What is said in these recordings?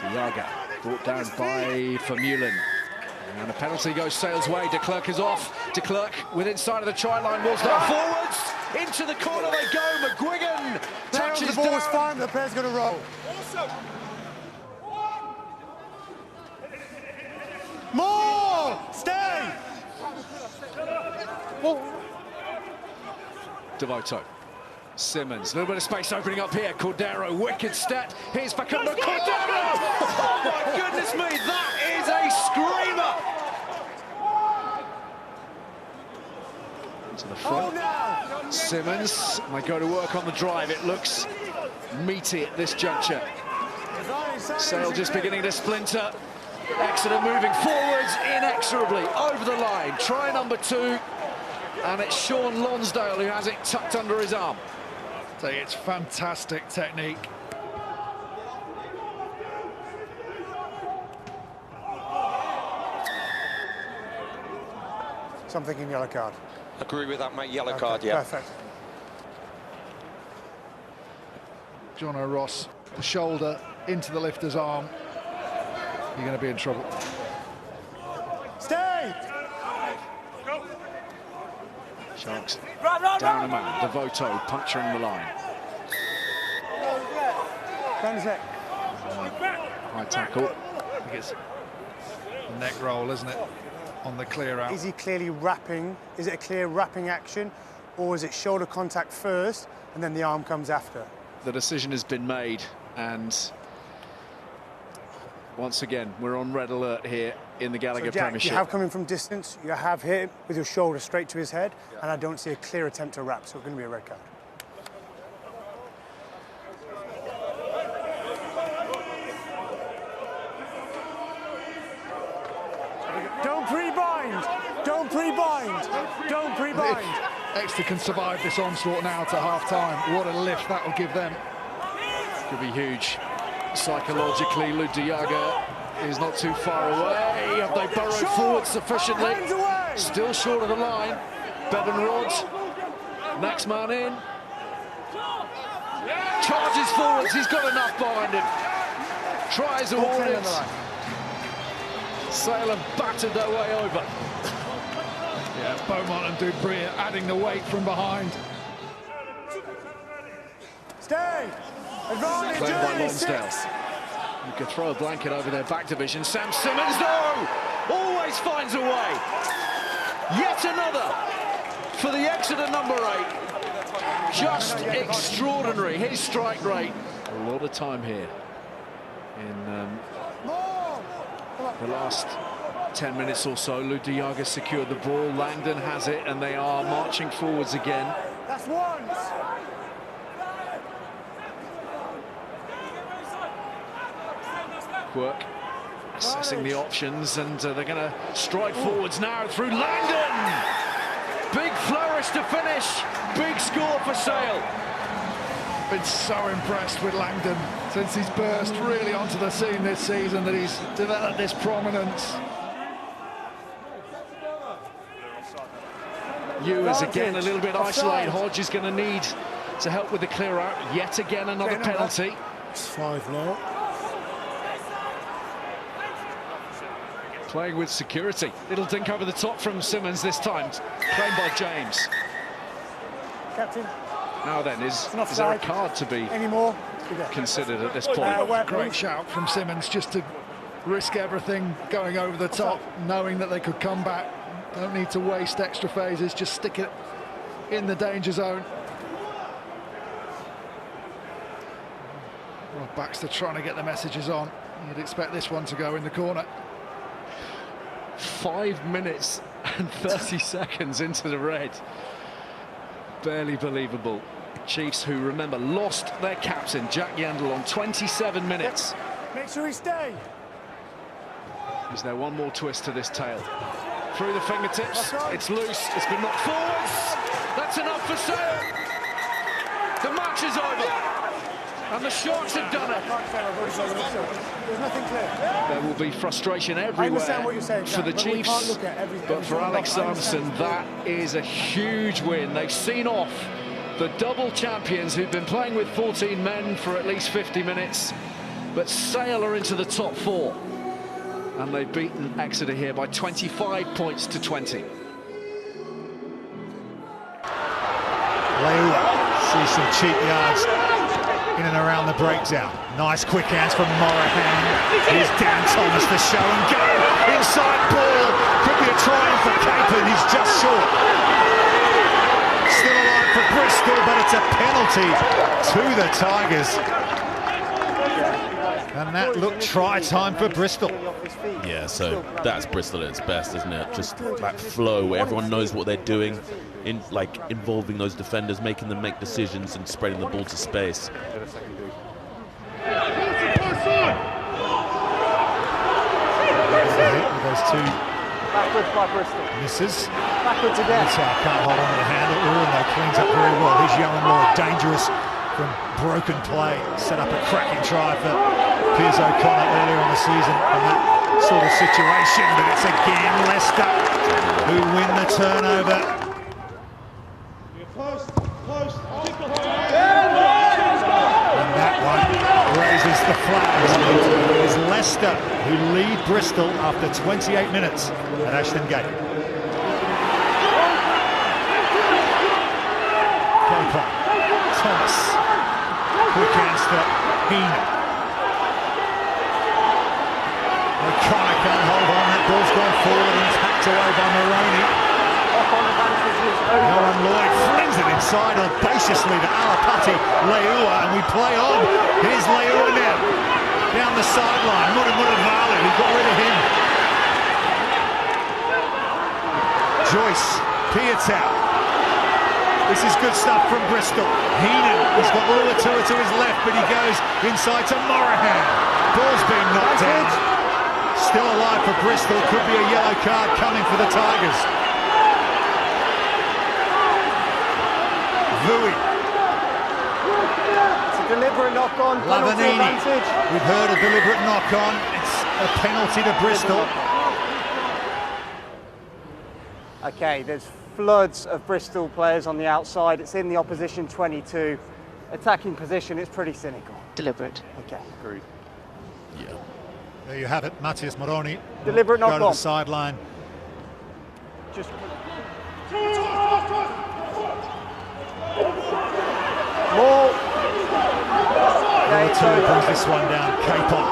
Gallagher, brought down by Vermeulen. And the penalty goes Sale's way. De Klerk is off. De Klerk with inside of the try line. Walls down forwards. Into the corner they go. McGuigan touches the ball's down. fine, the player's going to roll. More! Stay! Devoto. Simmons, a little bit of space opening up here. Cordero, wicked step. Here's Facundo Cordero! Oh my goodness me, that is a screamer! Into the front. Simmons might go to work on the drive. It looks meaty at this juncture. Sale just beginning to splinter. Exeter moving forwards inexorably over the line. Try number 2. And it's Sean Lonsdale who has it tucked under his arm. It's fantastic technique. Something in yellow card. Agree with that, mate. Yellow card, yeah. Perfect. John O'Ross, the shoulder into the lifter's arm. You're going to be in trouble. Stay! Sharks down a man. Devoto puncturing the line. High tackle. I think it's a neck roll, isn't it? On the clear out. Is he clearly wrapping? Is it a clear wrapping action? Or is it shoulder contact first and then the arm comes after? The decision has been made, and once again, we're on red alert here in the Gallagher So Jack, Premiership. you have coming from distance, you have hit him with your shoulder straight to his head, and I don't see a clear attempt to wrap, so it's going to be a red card. Don't pre-bind! Don't pre-bind! Don't pre-bind! Exeter can survive this onslaught now to half-time. What a lift that will give them. Could be huge. Psychologically, Lou Diaga is not too far away. Have they burrowed forward sufficiently? Still short of the line. Bevan Rods, next man in. Charges forwards, he's got enough behind him. Tries awarded. Sale have battered their way over. Yeah, Beaumont and Dupree adding the weight from behind. Stay! Advantage, Played by early, Lonsdale. 6. You could throw a blanket over their back division. Sam Simmons, though, always finds a way. Yet another for the Exeter number 8. Just extraordinary, his strike rate. A lot of time here in the last 10 minutes or so. Lou Diaga secured the ball, Langdon has it, and they are marching forwards again. That's once. Quirk assessing the options, and they're going to stride forwards now through Langdon. Big flourish to finish. Big score for Sale. Been so impressed with Langdon since he's burst really onto the scene this season, that he's developed this prominence. Ewers again a little bit isolated. Hodge is going to need to help with the clear out. Yet again another penalty. It's 5 now. Playing with security. Little dink over the top from Simmons this time. Played by James. Captain. Now then, is there a card to be considered at this point? Great shout from Simmons, just to risk everything going over the top, knowing that they could come back. Don't need to waste extra phases, just stick it in the danger zone. Well, Baxter trying to get the messages on. You'd expect this one to go in the corner. 5 minutes and 30 seconds into the red. Barely believable. Chiefs, who, remember, lost their captain, Jack Yandel, on 27 minutes. Make sure he stay. Is there one more twist to this tale? Through the fingertips, it's loose, it's been knocked forwards. That's enough for Sale. The match is over. And the Sharks have done it. There's nothing clear. There will be frustration everywhere for the Chiefs, but for Alex Sanderson, that is a huge win. They've seen off the double champions who've been playing with 14 men for at least 50 minutes, but sail her into the top 4. And they've beaten Exeter here by 25 points to 20. Leicester sees some cheap yards in and around the breakdown. Nice quick hands from Morahan. Here's Dan Thomas for show and go. Inside ball. Could be a try for Capon. He's just short. Still alive for Bristol, but it's a penalty to the Tigers. And that looked try time for Bristol. Yeah, so that's Bristol at its best, isn't it? Just that flow where everyone knows what they're doing, involving those defenders, making them make decisions and spreading the ball to space. Those two Backwards by Bristol. misses. Backwards again. Can't hold on to the handle. Uruno cleans up very well. Here's Yohan Lloyd, dangerous from broken play. Set up a cracking try for Piers O'Connor earlier on the season from that sort of situation, but it's again Leicester who win the turnover. And that one raises the flag. It is Leicester who lead Bristol after 28 minutes at Ashton Gate. Thomas. Quick hands to Heenan. O'Connor can't hold on. That ball's gone forward and hacked away by Moroney. Yohan Lloyd flings it inside audaciously to Alapati Leua, and we play on. Here's Leua now. Down the sideline. Mudavalu, who got rid of him. Joyce, Piatow. This is good stuff from Bristol. Heenan, he's got all the tour to his left, but he goes inside to Morahan. Ball's been knocked down. Still alive for Bristol. Could be a yellow card coming for the Tigers. Vui. It's a deliberate knock-on. Lavanini. We've heard a deliberate knock-on. It's a penalty to Bristol. Okay, there's floods of Bristol players on the outside. It's in the opposition 22. Attacking position, it's pretty cynical. Deliberate. Okay. Agreed. Yeah. There you have it, Matthias Moroni. Deliberate knock-on. Go to the sideline. Just... More. Tour brings this one down. Capon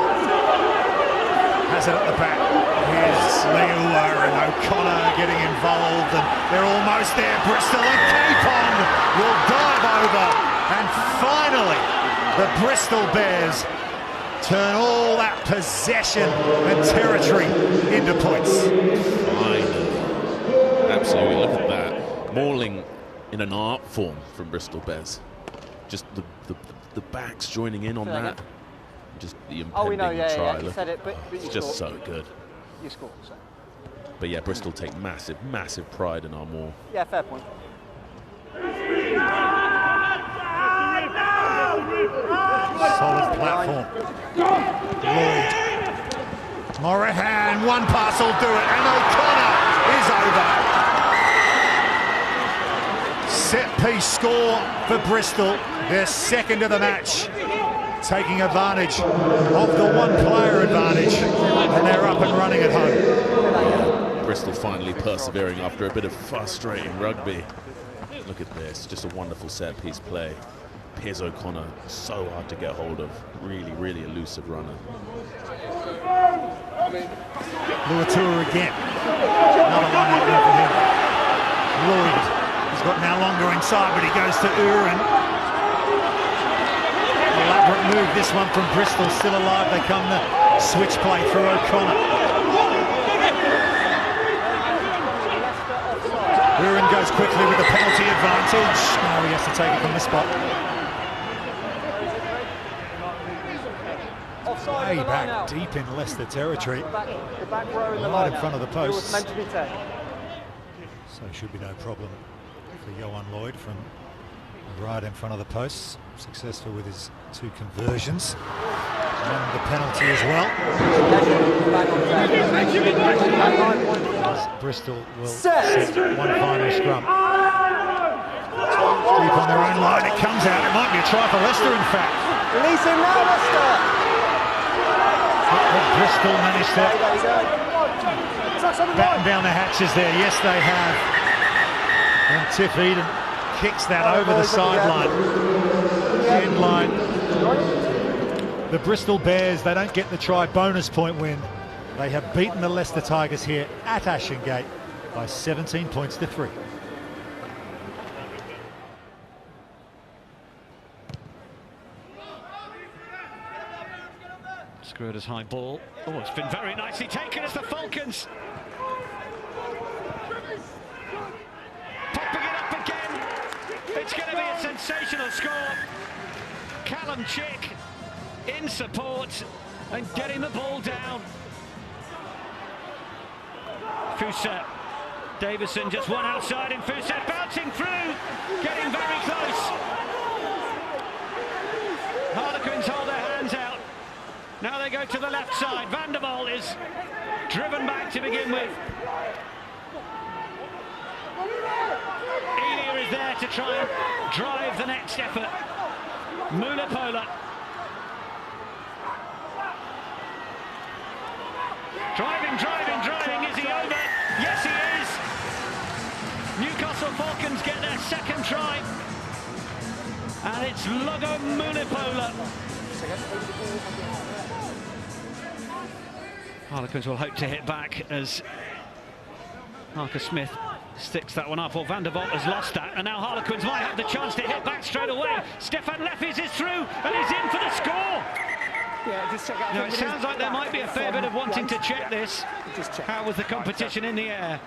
has it at the back. Here's Leua and O'Connor getting involved, and they're almost there. Bristol and Capon will dive over, and finally the Bristol Bears turn all that possession and territory into points. Finally. Absolutely, look at that. Mauling in an art form from Bristol Bears. Just the backs joining in on that. Just the impending try. Yeah, you said it, but it's just so good. You scored, so. But yeah, Bristol take massive pride in our maul. Yeah, fair point. Solid platform. Lloyd. Morahan, one pass will do it, and O'Connor is over. Set piece score for Bristol, their second of the match. Taking advantage of the one-player advantage, and they're up and running at home. Bristol finally persevering after a bit of frustrating rugby. Look at this, just a wonderful set-piece play. Piers O'Connor, so hard to get hold of. Really, really elusive runner. Luatua again. Another one out there for him. Lloyd, he's got now longer inside, but he goes to Uren. Elaborate move, this one from Bristol, still alive. They come the switch play through O'Connor. Uren goes quickly with the penalty advantage. Now he has to take it from the spot. Way back deep in Leicester territory. The back row in the right line in front of the posts. It was meant to be taken. So should be no problem for Yohan Lloyd from right in front of the posts. Successful with his two conversions. And the penalty as well. Bristol will set one final scrum. Deep on their own line, it comes out. It might be a try for Leicester, in fact. Release him now, Leicester! But Bristol managed to batten down the hatches there. Yes, they have. And Tiff Eden kicks that over the sideline, the end line. The Bristol Bears, they don't get the try bonus point win. They have beaten the Leicester Tigers here at Ashengate by 17 points to 3. Schroeder's high ball. Oh, it's been very nicely taken as the Falcons. Popping it up again. It's going to be a sensational score. Callum Chick in support and getting the ball down. Fuset. Davison just one outside and Fuset bouncing through. Getting very close. Harlequins hold their hands out. Now they go to the left side. Vanderbilt is driven back to begin with. Elia is there to try and drive the next effort. Mulipola. Driving. Is he over? Yes, he is. Newcastle Falcons get their second try. And it's Logo Mulipola. Harlequins will hope to hit back as Marcus Smith sticks that one up, or Vanderbilt has lost that, and now Harlequins might have the chance to hit back straight away. Stefan Leffis is through, and he's in for the score. Yeah, just check out. Now, it sounds like there might be a fair bit of wanting to check this. Just check. How was the competition in the air?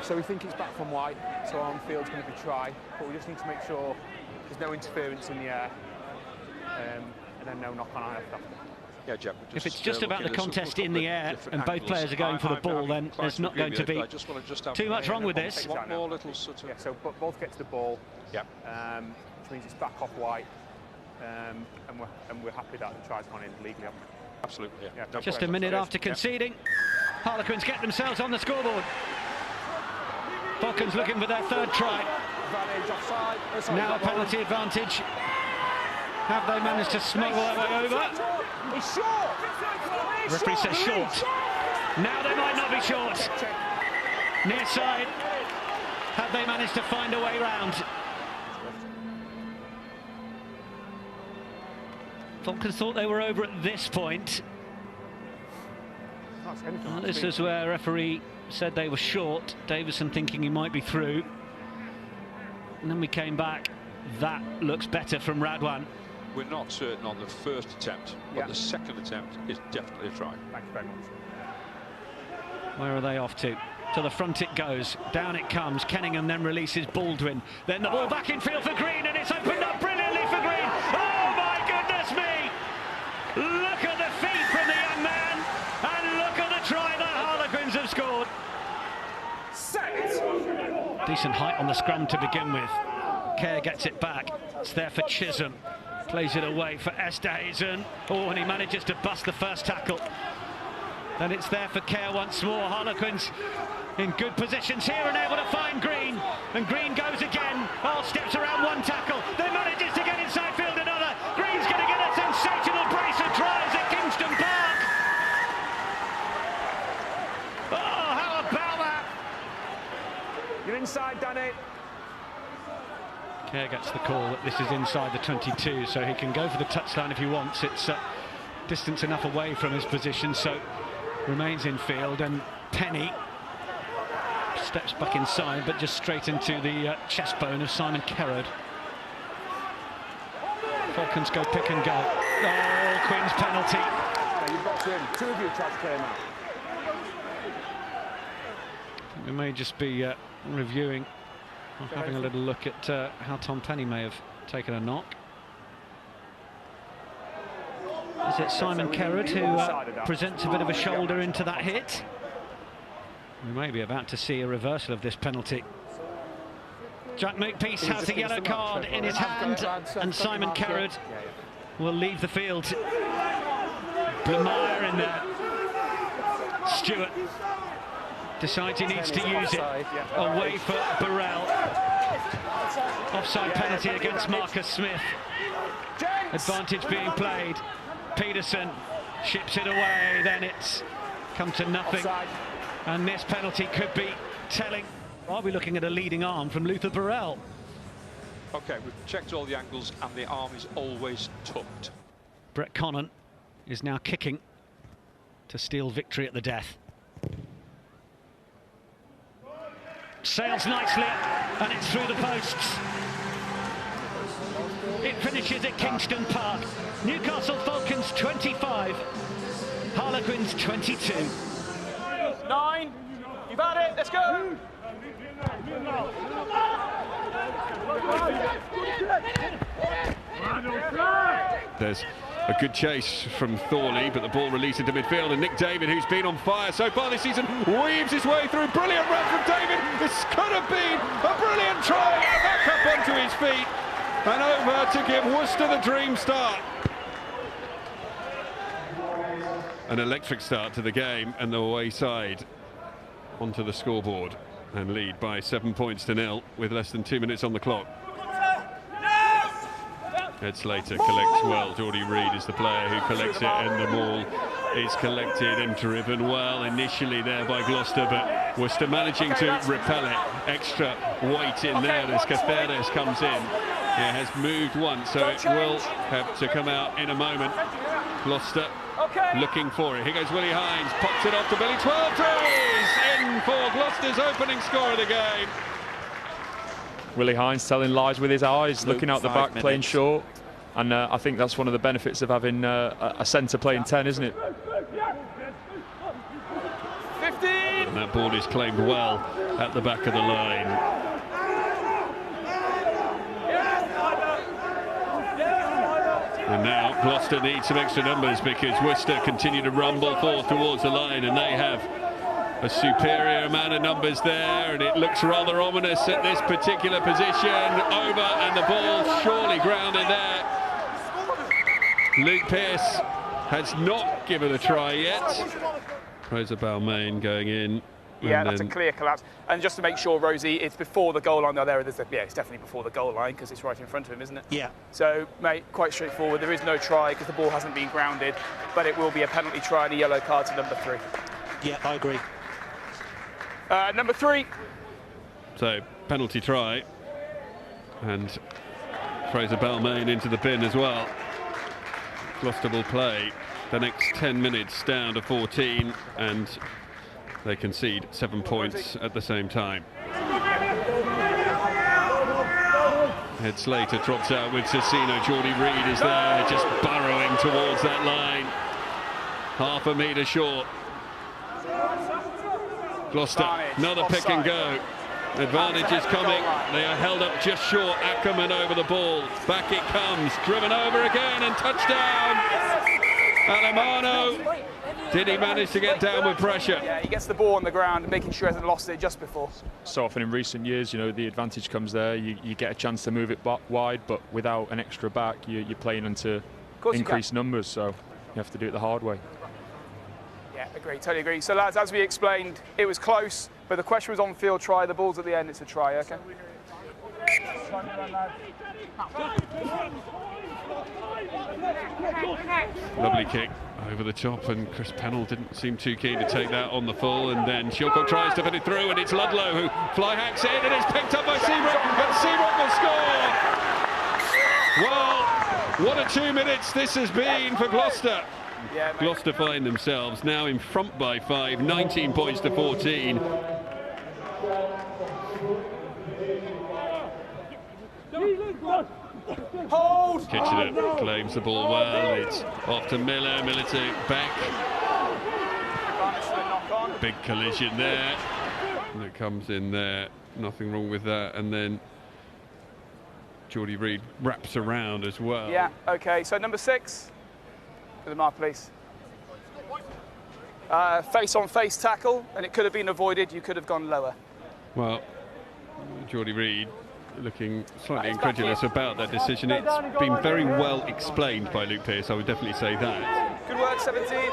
So we think it's back from wide, so on field's going to be try, but we just need to make sure there's no interference in the air, and then no knock-on after. Yeah, Jeff, if it's just about the contest in the air and both players are going for the ball, then there's not going to be too much wrong with this. One more little sort of... Yeah, so both get to the ball, which means it's back off white, and we're happy that the try's gone in legally. Absolutely, yeah. Just a minute after conceding, Harlequins get themselves on the scoreboard. Falcons looking for their third try. Now a penalty advantage. Have they managed to smuggle their way over? He's short! Referee says short. Now they might not be short. Near side. Have they managed to find a way round? Falcons thought they were over at this point. This is where referee said they were short. Davison thinking he might be through. And then we came back. That looks better from Radwan. We're not certain on the first attempt, but the second attempt is definitely a try. Thank you very much. Where are they off to? To the front it goes, down it comes. Kenningham then releases Baldwin. Then the ball back in field for Green, and it's opened up brilliantly for Green. Oh my goodness me! Look at the feet from the young man, and look at the try that Harlequins have scored. Set! Decent height on the scrum to begin with. Kerr gets it back. It's there for Chisholm. Plays it away for Esterhazen. Oh, and he manages to bust the first tackle. Then it's there for Kerr once more. Harlequins in good positions here and able to find Green. And Green goes again. Oh, steps around one tackle. Then manages to get inside field another. Green's going to get a sensational brace of tries at Kingston Park. Oh, how about that? You're inside, Danny. Kerr gets the call that this is inside the 22, so he can go for the touchline if he wants. It's distance enough away from his position, so remains in field, and Penny steps back inside, but just straight into the chest bone of Simon Kerrod. Falcons go pick and go. Oh, Quinn's penalty. Yeah, you've got two of you tried to clear him out. I think we may just be reviewing, or having a little look at how Tom Penny may have taken a knock. Is it Simon Kerrod who presents a bit of a shoulder into that hit? We may be about to see a reversal of this penalty. Jack Makepeace has a yellow card in his hand, and Simon Kerrod will leave the field. Blamire in there. Stewart decides he needs to use it away for Burrell. Offside penalty against Marcus Smith. Advantage being played. Peterson chips it away, then it's come to nothing. Offside. And this penalty could be telling. Are we looking at a leading arm from Luther Burrell? OK, we've checked all the angles and the arm is always tucked. Brett Connon is now kicking to steal victory at the death. Sails nicely, and it's through the posts. It finishes at Kingston Park. Newcastle Falcons 25, Harlequins 22. 9, you've had it, let's go! There's a good chase from Thorley, but the ball released into midfield, and Nick David, who's been on fire so far this season, weaves his way through. Brilliant run from David. This could have been a brilliant try. Back up onto his feet and over to give Worcester the dream start. An electric start to the game, and the away side onto the scoreboard and lead by 7 points to 0 with less than 2 minutes on the clock. Ed Slater collects well. Geordie Reid is the player who collects it, and the ball is collected and driven well initially there by Gloucester, but Worcester managing to repel it. Extra weight in there as Caceres comes in. It has moved once, so it will have to come out in a moment. Gloucester looking for it. Here goes Willie Hines, pops it off to Billy. 12 threes in for Gloucester's opening score of the game. Willie Hines telling lies with his eyes, looking out the back, playing short. And I think that's one of the benefits of having a centre playing 10, isn't it? 15! And that ball is claimed well at the back of the line. And now Gloucester needs some extra numbers because Worcester continue to rumble forth towards the line, and they have a superior amount of numbers there, and it looks rather ominous at this particular position. Over, and the ball surely grounded there. Luke Pearce has not given a try yet. Fraser Balmain going in. Yeah, that's a clear collapse. And just to make sure, Rosie, it's before the goal line. No, it's definitely before the goal line because it's right in front of him, isn't it? Yeah. So, mate, quite straightforward. There is no try because the ball hasn't been grounded, but it will be a penalty try and a yellow card to number 3. Yeah, I agree. Number 3. So, penalty try. And Fraser Balmain into the bin as well. Gloucester will play the next 10 minutes down to 14, and they concede 7 points at the same time. Ed Slater drops out with Cecino. Geordie Reid is there, just burrowing towards that line. Half a metre short. Gloucester, another pick and go. Advantage is coming. They are held up just short. Ackerman over the ball. Back it comes. Driven over again and touchdown. Alemano. Did he manage to get down with pressure? Yeah, he gets the ball on the ground, making sure he hasn't lost it just before. So often in recent years, you know, the advantage comes there. You get a chance to move it wide, but without an extra back, you're playing into increased numbers. So you have to do it the hard way. Yeah, agree, totally agree. So, lads, as we explained, it was close, but the question was on field try. The ball's at the end, it's a try, OK? Lovely kick over the top, and Chris Pennell didn't seem too keen to take that on the full, and then Shilcock tries to put it through, and it's Ludlow who fly hacks in, and it's picked up by Seabrook, and Seabrook will score! Well, what a 2 minutes this has been for Gloucester. Yeah, Gloucester find themselves now in front by 5, 19 points to 14. Hold! Kitchener claims the ball well. It's off to Miller. Miller to Beck. Big collision there. And it comes in there. Nothing wrong with that. And then Geordie Reid wraps around as well. Yeah, OK. So number 6. For the mark, please. Face-on-face tackle, and it could have been avoided. You could have gone lower. Well, Geordie Reid looking slightly incredulous about that decision. It's been very well explained by Luke Pearce, I would definitely say that. Good work, 17.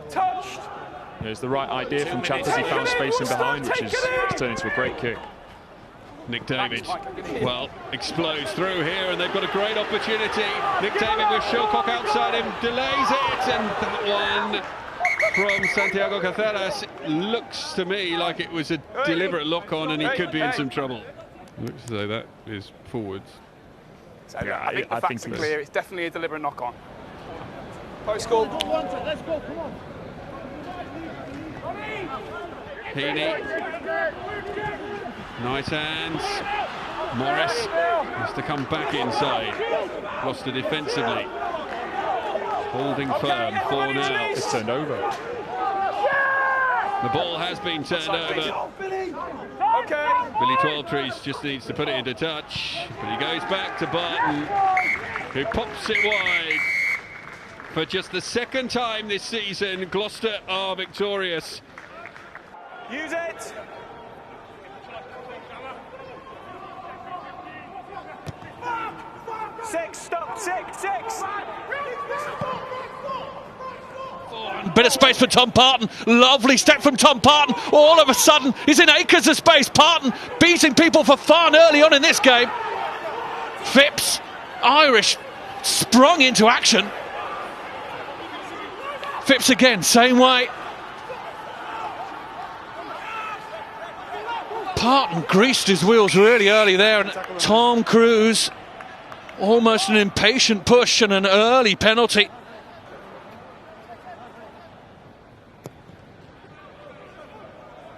Touched. It's the right idea from Chappers. He found space in behind, which is turned into a great kick. Nick David, well, explodes through here, and they've got a great opportunity. Nick David with Shilcock outside him, delays it, and that one from Santiago Caceres looks to me like it was a deliberate lock-on, and he could be in some trouble. Looks as though that is forwards. So, yeah, I think the facts are clear. It's definitely a deliberate knock-on. Post goal. Let's go, come on. Heaney. Nice hands. Morris has to come back inside. Gloucester defensively. Holding firm. 4 now. It's turned over. The ball has been turned over. Billy Twelvetrees just needs to put it into touch. But he goes back to Barton, who pops it wide. For just the second time this season, Gloucester are victorious. Use it! Six. Bit of space for Tom Parton. Lovely step from Tom Parton. All of a sudden, he's in acres of space. Parton beating people for fun early on in this game. Phipps, Irish, sprung into action. Phipps again, same way. Parton greased his wheels really early there, and Tom Cruise, almost an impatient push and an early penalty.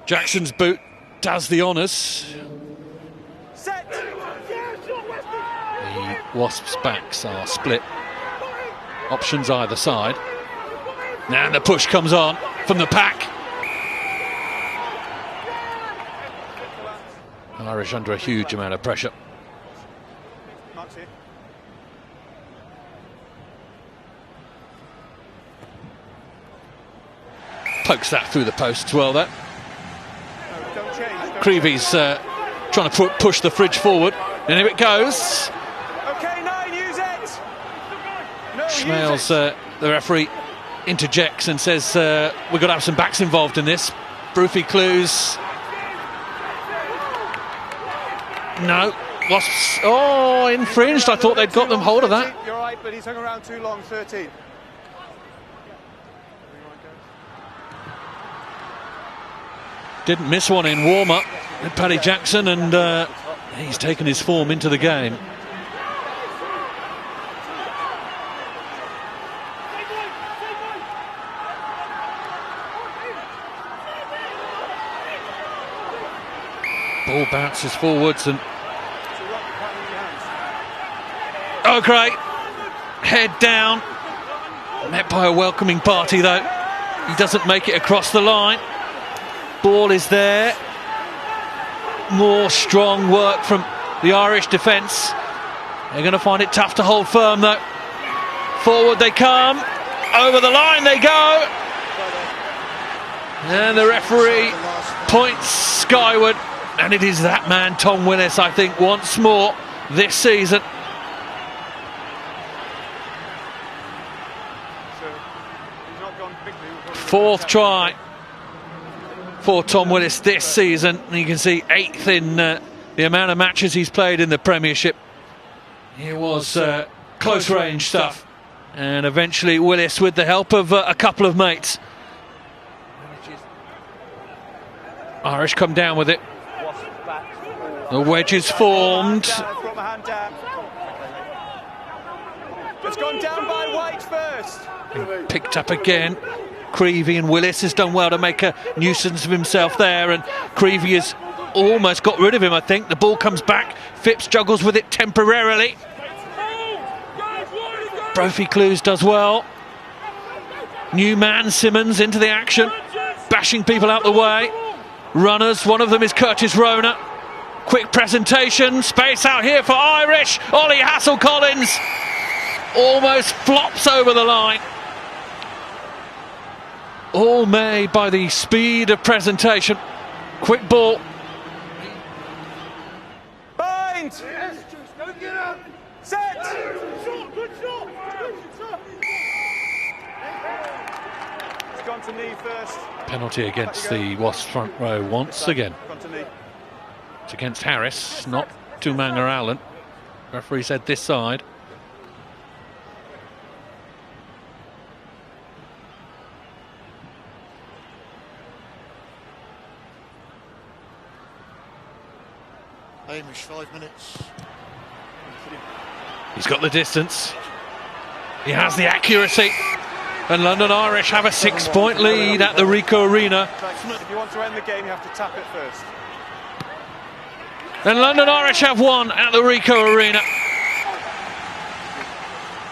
Jackson's boot does the honours. The Wasps' backs are split. Options either side. And the push comes on from the pack. Irish under a huge amount of pressure. Pokes that through the posts well there. Creevy's trying to push the fridge forward, and here it goes. Okay, 9, use it. No, Schmelz, the referee, interjects and says we've got to have some backs involved in this. Brufy clues. No, Wasps. Oh, infringed. I thought they'd got them hold of that. You're right, but he's hung around too long. 13. Didn't miss one in warm-up with Paddy Jackson, and he's taken his form into the game. Ball bounces forwards and... Oh, great. Head down. Met by a welcoming party, though. He doesn't make it across the line. Ball is there. More strong work from the Irish defence. They're going to find it tough to hold firm, though. Forward they come. Over the line they go. And the referee points skyward. And it is that man, Tom Willis, I think, once more this season. Fourth try for Tom Willis this season. And you can see 8th in the amount of matches he's played in the Premiership. It was close range stuff. And eventually Willis, with the help of a couple of mates. Irish come down with it. The wedge is formed. It's gone down by White first. Picked up again. Creevy, and Willis has done well to make a nuisance of himself there, and Creevy has almost got rid of him, I think. The ball comes back. Phipps juggles with it temporarily. Brophy Clues does well. New man Simmons into the action, bashing people out the way. Runners, one of them is Curtis Rona. Quick presentation, space out here for Irish. Ollie Hassel-Collins almost flops over the line. All made by the speed of presentation. Quick ball. Bind! Set! It's gone to knee first. Penalty against the Wasps front row once again. It's against Harris, not Tumanga Allen. Referee said this side. Hamish, 5 minutes. He's got the distance. He has the accuracy. And London Irish have a 6-point lead at the Ricoh Arena. If you want to end the game, you have to tap it first. And London Irish have won at the Ricoh Arena.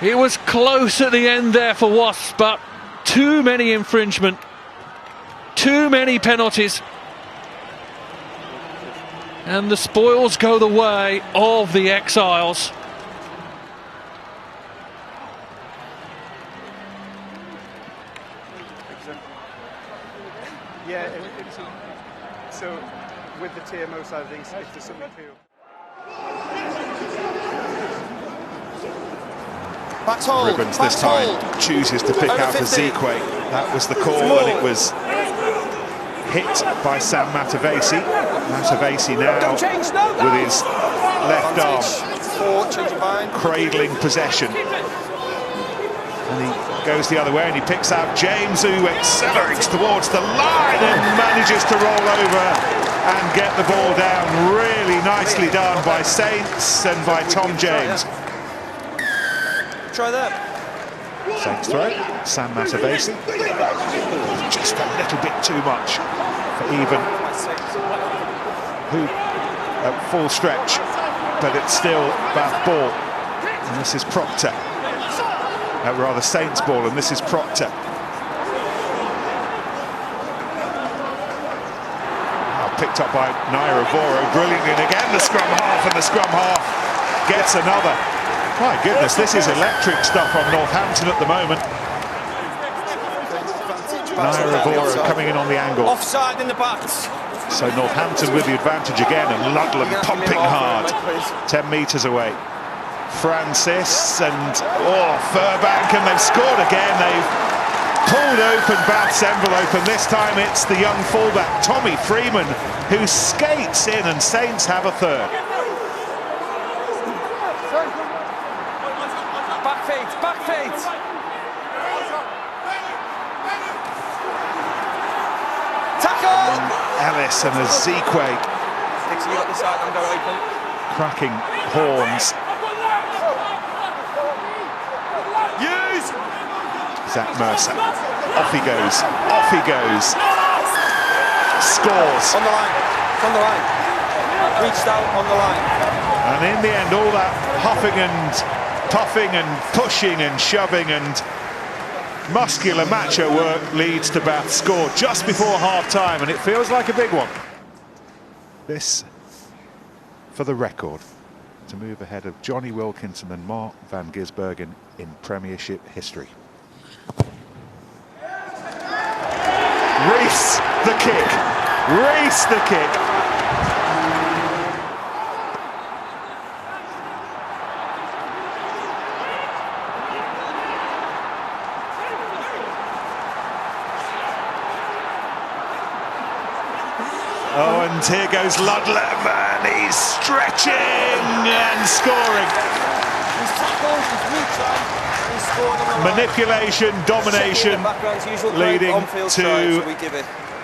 It was close at the end there for Wasps, but too many infringement, too many penalties. And the spoils go the way of the Exiles. Yeah, so with the TMO side of things, if there's something to... That's hold. Ribbons this time chooses to pick out for Zekwe. That was the call, and it was hit by Sam Matavesi. Matavesi now with his left arm cradling possession. And he goes the other way and he picks out James, who accelerates towards the line and manages to roll over and get the ball down. Really nicely done by Saints and by Tom James. Try that. Saints throw, Sam Matavesi. Just a little bit too much for even who at full stretch, but it's still Bath ball. And this is Proctor. Rather Saints ball, and this is Proctor. Picked up by Naira Voro, brilliant, and again the scrum half, and the scrum half gets another. My goodness, this is electric stuff on Northampton at the moment. Naira Voro coming in on the angle. Offside in the backs. So Northampton with the advantage again, and Ludlam pumping hard, 10 metres away. Francis and Furbank, and they've scored again. They've pulled open Bath's envelope, and this time it's the young fullback Tommy Freeman who skates in, and Saints have a third. Back feet. Tackle! Ellis and Ezekwe Dixie, you got the side and go open. cracking horns. Zach Mercer, off he goes, scores. On the line, reached out on the line. And in the end, all that huffing and puffing and pushing and shoving and muscular macho work leads to Bath score just before half-time, and it feels like a big one. This, for the record, to move ahead of Johnny Wilkinson and Mark van Gisbergen in Premiership history. Reese the kick. Oh, and here goes Ludlam, and he's stretching and scoring. Manipulation, domination, leading to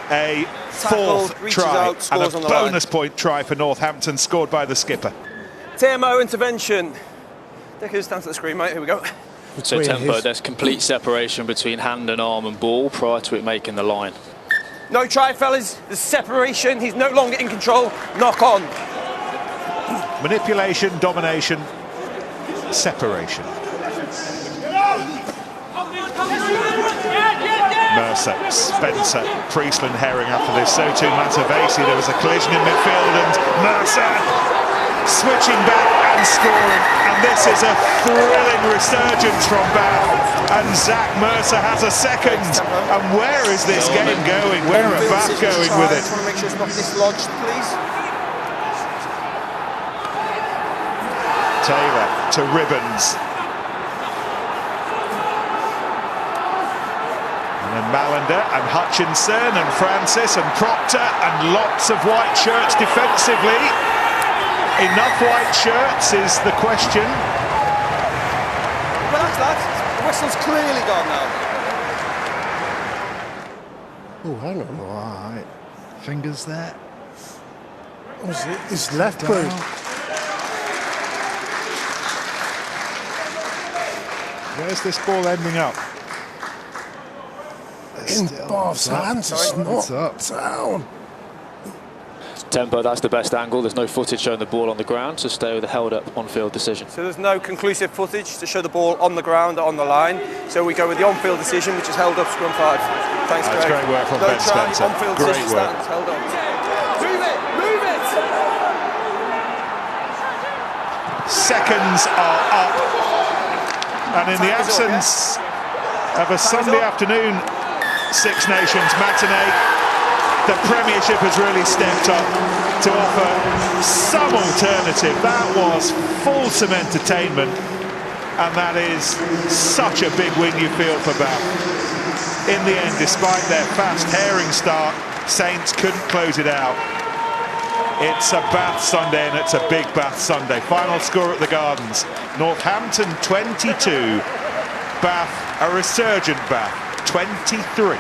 a fourth try and a bonus point try for Northampton, scored by the skipper. TMO intervention. Dickers, stand to the screen, mate. Here we go. So tempo, there's complete separation between hand and arm and ball prior to it making the line. No try, fellas. There's separation. He's no longer in control. Knock on. Manipulation, domination, separation. Mercer, Spencer, Priestland herring after this, so too Matavesi. There was a collision in midfield and Mercer switching back and scoring, and this is a thrilling resurgence from Bath, and Zach Mercer has a second. And where is this game going? Where are Bath going with it? I just want to make sure it's not dislodged, please. Taylor to Ribbons. And then Malander and Hutchinson and Francis and Proctor and lots of white shirts defensively. Enough white shirts is the question. Relax, lads. The whistle's clearly gone now. Oh, hang on. All right. Fingers there. What was it? His left boot. Where's this ball ending up? In Bath's hands. It's not down. Tempo, that's the best angle. There's no footage showing the ball on the ground, so stay with a held up on-field decision. So there's no conclusive footage to show the ball on the ground or on the line. So we go with the on-field decision, which is held up scrum 5. Thanks, Greg. That's great work from Ben Spencer. On-field Great decision work. stands held up. Move it! Move it! Seconds are up. And in the absence of a Sunday afternoon Six Nations matinee, the Premiership has really stepped up to offer some alternative. That was fulsome entertainment, and that is such a big win you feel for Bath. In the end, despite their fast herring start, Saints couldn't close it out. It's a Bath Sunday, and it's a big Bath Sunday. Final score at the Gardens, Northampton 22, Bath, a resurgent Bath, 23.